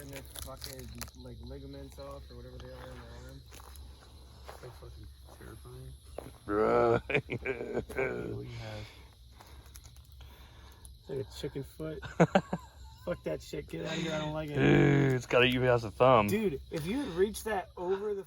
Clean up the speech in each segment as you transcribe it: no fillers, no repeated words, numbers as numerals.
tearing their fucking like ligaments off or whatever they are in their arms. So fucking terrifying. Bro. What do you have? It's like a chicken foot. Fuck that shit. Get out of here. I don't like it. Dude, it's got to even has a thumb. Dude, if you had reached that over the.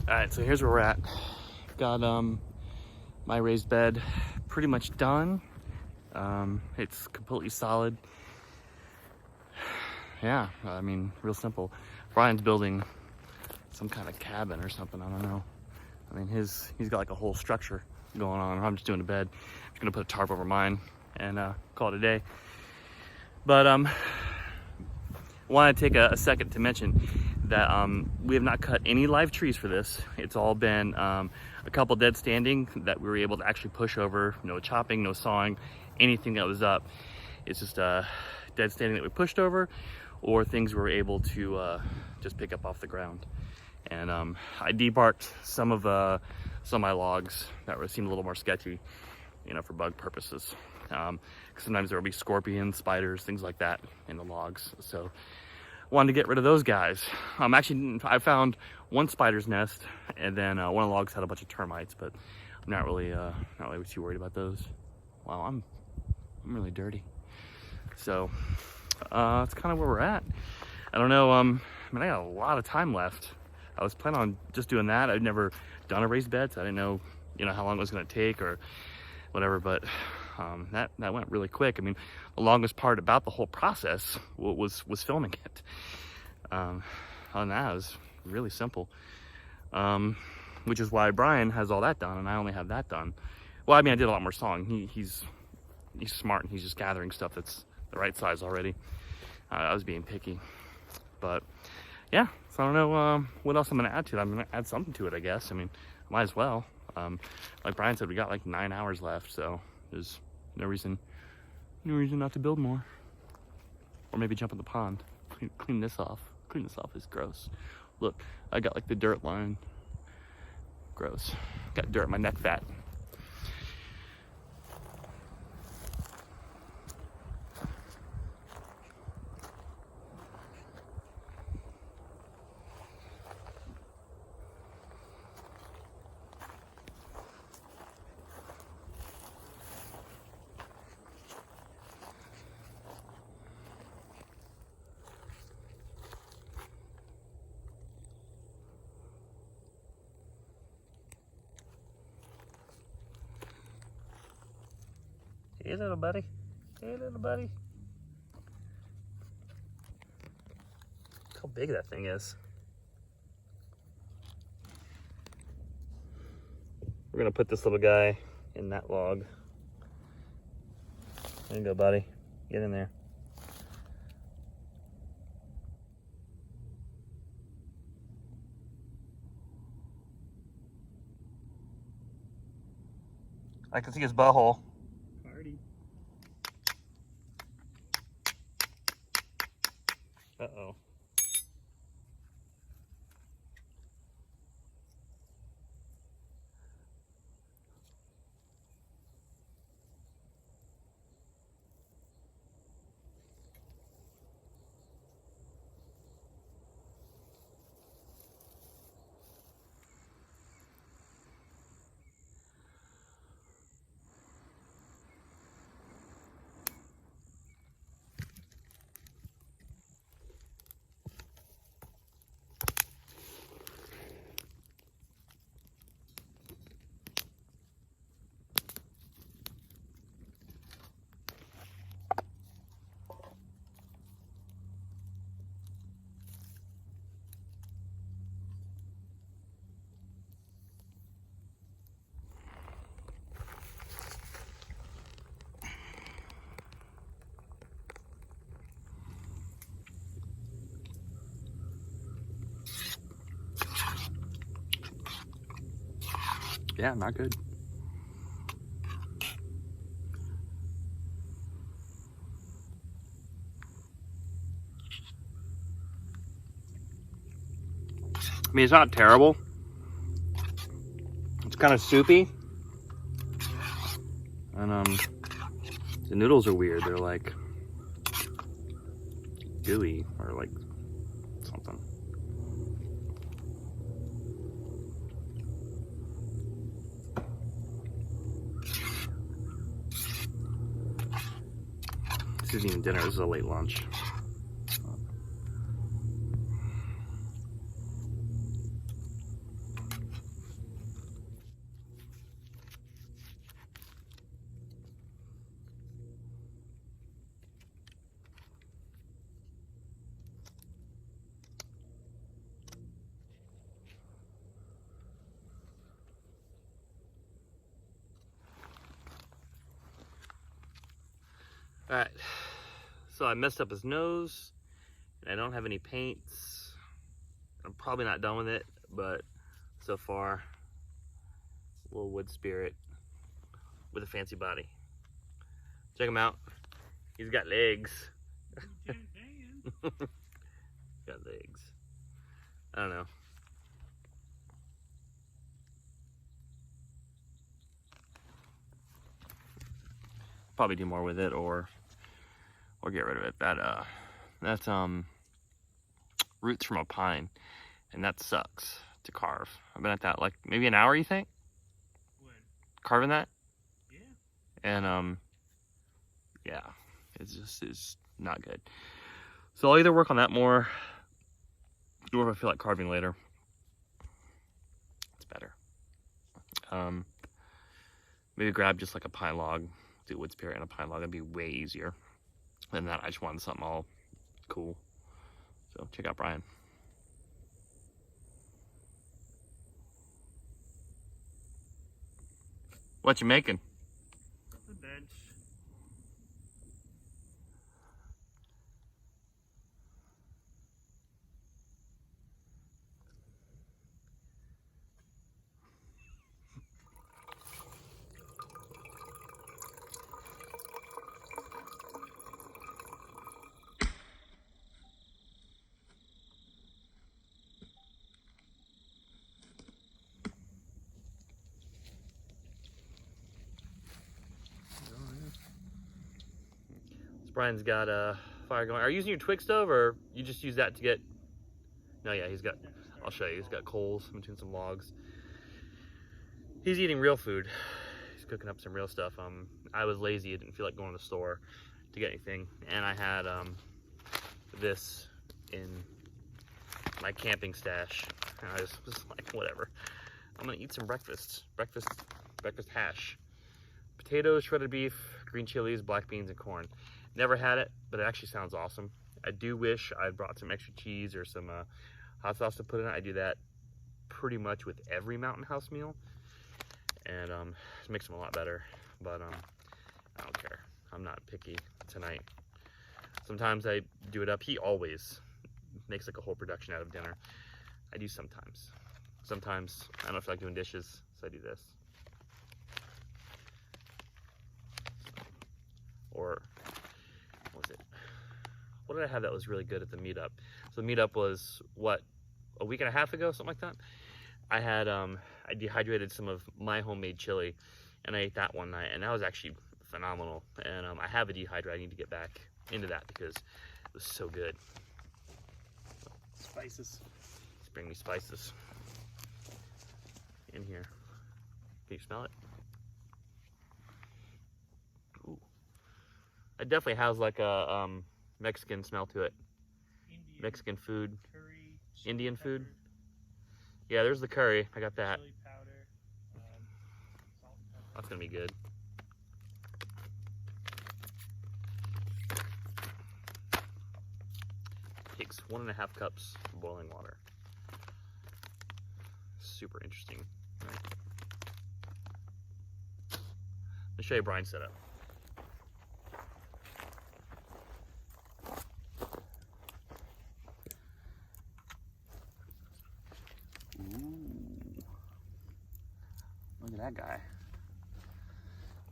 All right, so here's where we're at. Got my raised bed pretty much done. It's completely solid. Yeah, I mean, real simple. Brian's building some kind of cabin or something, I don't know. I mean, he's got like a whole structure going on. I'm just doing a bed. I'm just gonna put a tarp over mine and call it a day. But I want to take a second to mention that we have not cut any live trees for this. It's all been a couple dead standing that we were able to actually push over. No chopping, no sawing, anything that was up. It's just dead standing that we pushed over, or things we were able to just pick up off the ground. And I debarked some of my logs that seemed a little more sketchy, you know, for bug purposes. Sometimes there will be scorpions, spiders, things like that in the logs. So wanted to get rid of those guys. Actually, I found one spider's nest, and then one of the logs had a bunch of termites, but I'm not really too worried about those. Wow, I'm really dirty. So that's kind of where we're at. I don't know. I mean, I got a lot of time left. I was planning on just doing that. I'd never done a raised bed, so I didn't know, you know, how long it was going to take or whatever. But that went really quick. I mean, the longest part about the whole process was filming it. Other than that, it was really simple. Which is why Brian has all that done and I only have that done. Well, I mean, I did a lot more sawing. He's smart and he's just gathering stuff that's the right size already. I was being picky, but yeah. So I don't know what else I'm gonna add to it. I'm gonna add something to it, I guess. I mean, might as well. Like Brian said, we got like 9 hours left, so there's no reason not to build more. Or maybe jump in the pond. Clean this off. Clean this off is gross. Look, I got like the dirt line. Gross. Got dirt in my neck fat. Hey, little buddy. Hey, little buddy. Look how big that thing is. We're gonna put this little guy in that log. There you go, buddy. Get in there. I can see his butthole. Party. Uh-oh. Yeah, not good. I mean, it's not terrible. It's kind of soupy. And the noodles are weird. They're like gooey or like something. This isn't even dinner, this is a late lunch. All right, so I messed up his nose, and I don't have any paints. I'm probably not done with it, but so far, little wood spirit with a fancy body. Check him out. He's got legs. Got legs. I don't know. Probably do more with it, or get rid of it. That's roots from a pine, and that sucks to carve. I've been at that like maybe an hour, you think? What? Carving that? Yeah. And yeah, it's not good. So I'll either work on that more, or if I feel like carving later, it's better. Maybe grab just like a pine log, do wood spirit and a pine log. That'd be way easier than that. I just wanted something all cool. So check out Brian. What you making? The bench. Brian's got a fire going. Are you using your twig stove, or you just use that to get? No, yeah, he's got. I'll show you. He's got coals between some logs. He's eating real food. He's cooking up some real stuff. I was lazy. I didn't feel like going to the store to get anything, and I had this in my camping stash. And I was like, whatever. I'm gonna eat some breakfast. Breakfast hash. Potatoes, shredded beef, green chilies, black beans, and corn. Never had it, but it actually sounds awesome. I do wish I brought some extra cheese or some hot sauce to put in it. I do that pretty much with every Mountain House meal, and it makes them a lot better. But I don't care. I'm not picky tonight. Sometimes I do it up. He always makes like a whole production out of dinner. I do sometimes. Sometimes I don't feel like doing dishes, so I do this. Or what was it? What did I have that was really good at the meetup? So the meetup was what, a week and a half ago, something like that. I had I dehydrated some of my homemade chili, and I ate that one night, and that was actually phenomenal. And I have a dehydrator. I need to get back into that because it was so good. Spices. Let's bring me spices in here. Can you smell it? Ooh. It definitely has like a Mexican smell to it. Indian. Mexican food. Curry. Indian food. Pepper, Yeah, there's the curry. I got that. chili powder. Salt and pepper. That's gonna be good. Takes 1.5 cups of boiling water. Super interesting. Right. Let me show you Brian's setup. Ooh. Look at that guy.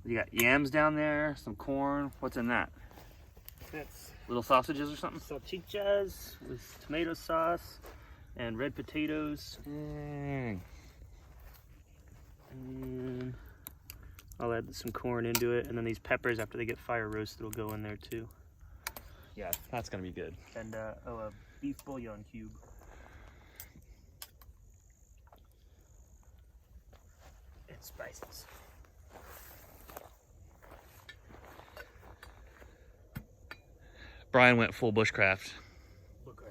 You got yams down there, some corn. What's in that? That's Little sausages or something? salchichas with tomato sauce and red potatoes. Dang. And I'll add some corn into it, and then these peppers, after they get fire roasted, will go in there too. Yeah, that's gonna be good. And a beef bouillon cube. And spices. Brian went full bushcraft. Okay.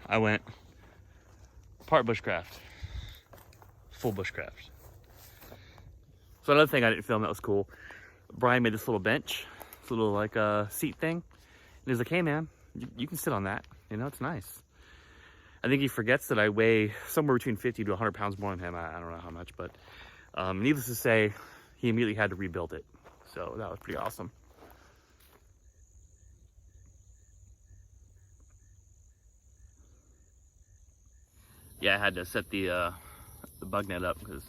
I went part bushcraft, full bushcraft. So another thing I didn't film that was cool, Brian made this little bench, this little like seat thing. And he's like, hey man, you can sit on that. You know, it's nice. I think he forgets that I weigh somewhere between 50 to 100 pounds more than him. I don't know how much, but needless to say, he immediately had to rebuild it. So that was pretty awesome. yeah, I had to set the bug net up because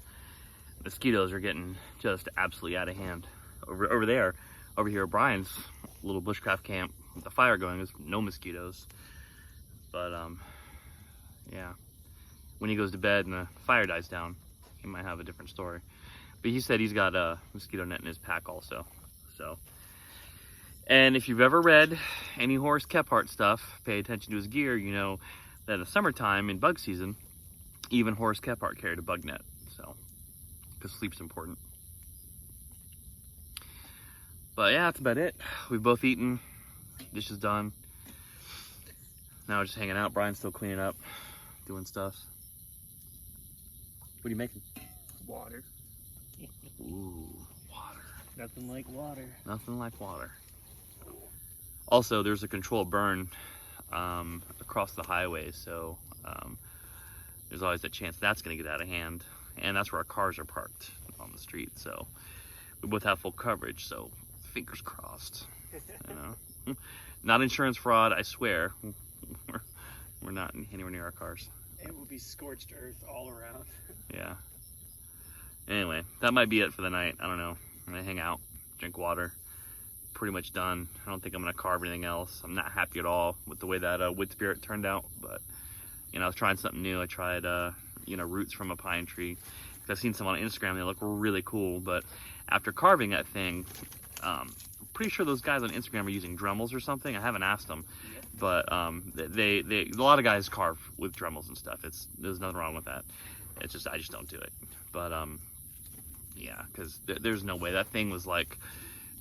mosquitoes are getting just absolutely out of hand. Over there, over here at Brian's little bushcraft camp with the fire going, there's no mosquitoes. But yeah, when he goes to bed and the fire dies down, he might have a different story. But he said he's got a mosquito net in his pack also. So, and if you've ever read any Horace Kephart stuff, pay attention to his gear, you know that in the summertime in bug season, even Horace Kephart carried a bug net. So, because sleep's important. But yeah, that's about it. We've both eaten, dishes done. Now we're just hanging out. Brian's still cleaning up, doing stuff. What are you making? Water. Ooh, water. Nothing like water. Nothing like water. Also, there's a controlled burn across the highway, so there's always a chance that's going to get out of hand. And that's where our cars are parked on the street, so we both have full coverage, so fingers crossed. You know? Not insurance fraud, I swear. We're not anywhere near our cars. It will be scorched earth all around. Yeah. Anyway, that might be it for the night. I don't know. I'm gonna hang out, drink water. Pretty much done. I don't think I'm gonna carve anything else. I'm not happy at all with the way that wood spirit turned out, but you know, I was trying something new. I tried you know, roots from a pine tree. I've seen some on Instagram, they look really cool, but after carving that thing, I'm pretty sure those guys on Instagram are using Dremels or something. I haven't asked them, but they a lot of guys carve with Dremels and stuff. There's nothing wrong with that. It's just I just don't do it. But yeah, because there's no way that thing was like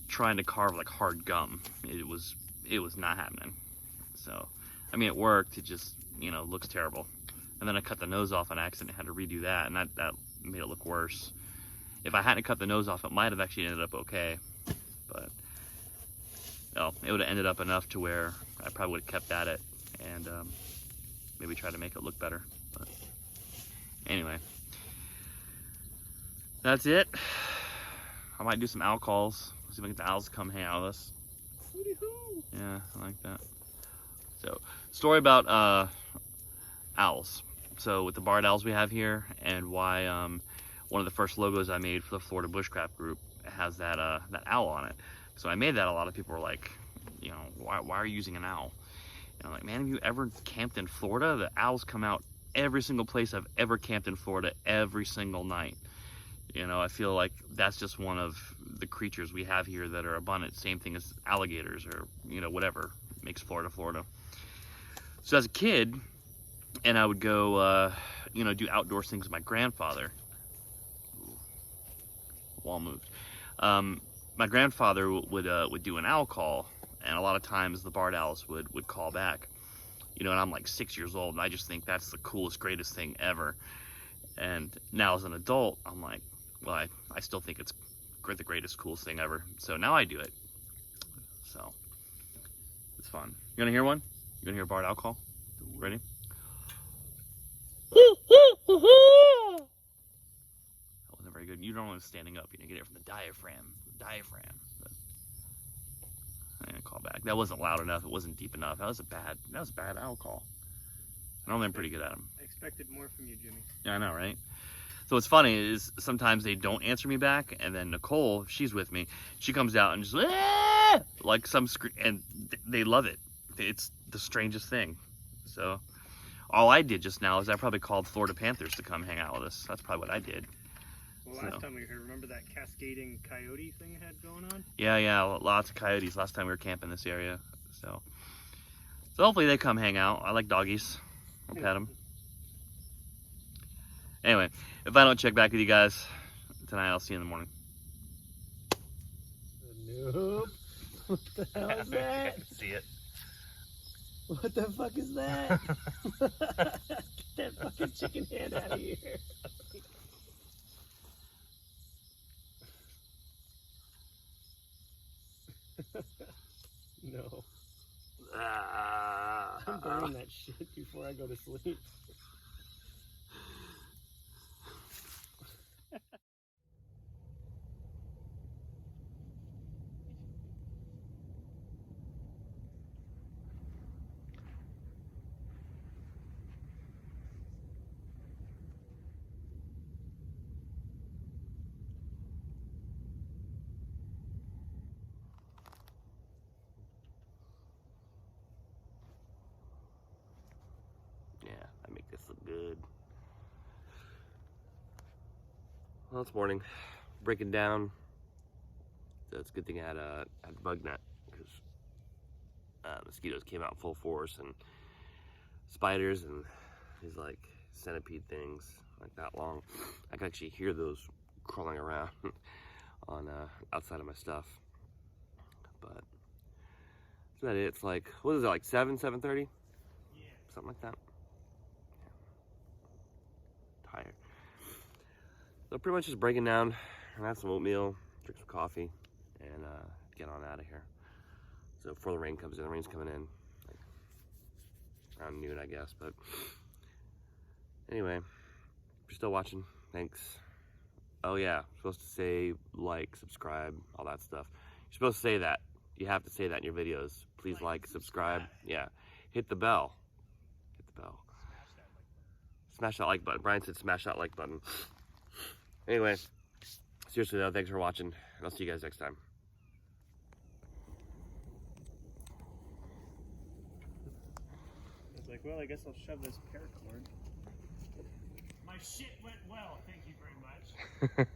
trying to carve like hard gum. It was not happening. So I mean, it worked. It just, you know, looks terrible. And then I cut the nose off on accident. Had to redo that, and that made it look worse. If I hadn't cut the nose off, it might have actually ended up okay. But no, it would have ended up enough to where I probably would have kept at it and maybe try to make it look better. But anyway, that's it. I might do some owl calls. See if I can get the owls to come hang out with us. Yeah, I like that. So, story about owls. So with the barred owls we have here, and why one of the first logos I made for the Florida Bushcraft group has that owl on it. So I made that. A lot of people were like, you know, why are you using an owl? And I'm like, man, have you ever camped in Florida? The owls come out every single place I've ever camped in Florida every single night. You know, I feel like that's just one of the creatures we have here that are abundant. Same thing as alligators or, you know, whatever makes Florida, Florida. So as a kid, and I would go, you know, do outdoor things with my grandfather. Ooh, wall moved. My grandfather would do an owl call, and a lot of times the barred owls would call back. You know, and I'm like 6 years old, and I just think that's the coolest, greatest thing ever. And now as an adult, I'm like, well, I still think it's the greatest, coolest thing ever. So now I do it. So it's fun. You wanna hear one? You wanna hear a barred owl call? Ready? That wasn't very good. You don't want it standing up. You know, get it from the diaphragm. But I'm gonna call back. That wasn't loud enough. It wasn't deep enough. That was a bad owl call. I know I'm pretty good at them. I expected more from you, Jimmy. Yeah, I know, right? So what's funny is sometimes they don't answer me back, and then Nicole, she's with me, she comes out and just like some scream, and they love it. It's the strangest thing. So all I did just now is I probably called Florida Panthers to come hang out with us. That's probably what I did. Well, last time we were here, remember that cascading coyote thing it had going on? Yeah, lots of coyotes last time we were camping this area. So hopefully they come hang out. I like doggies. I'll pet them. Anyway, if I don't check back with you guys tonight, I'll see you in the morning. Nope. What the hell is that? See it. What the fuck is that? Get that fucking chicken hand out of here. No. I'm burning that shit before I go to sleep. Make this look good. Well, it's morning. Breaking down. So it's a good thing I had a bug net because mosquitoes came out full force and spiders and these like centipede things like that long. I can actually hear those crawling around on outside of my stuff. But that's about it. It's like, what is it, like 7:30? Yeah. Something like that. Tired. So pretty much just breaking down, and have some oatmeal, drink some coffee, and get on out of here. So before the rain comes in, the rain's coming in like around noon, I guess. But anyway, if you're still watching, thanks. Oh yeah, I'm supposed to say like, subscribe, all that stuff. You're supposed to say that. You have to say that in your videos. Please like, subscribe. Yeah, hit the bell. Hit the bell. Smash that like button. Brian said smash that like button. Anyway, seriously though, thanks for watching, and I'll see you guys next time. I was like, well, I guess I'll shove this paracord. My shit went well, thank you very much.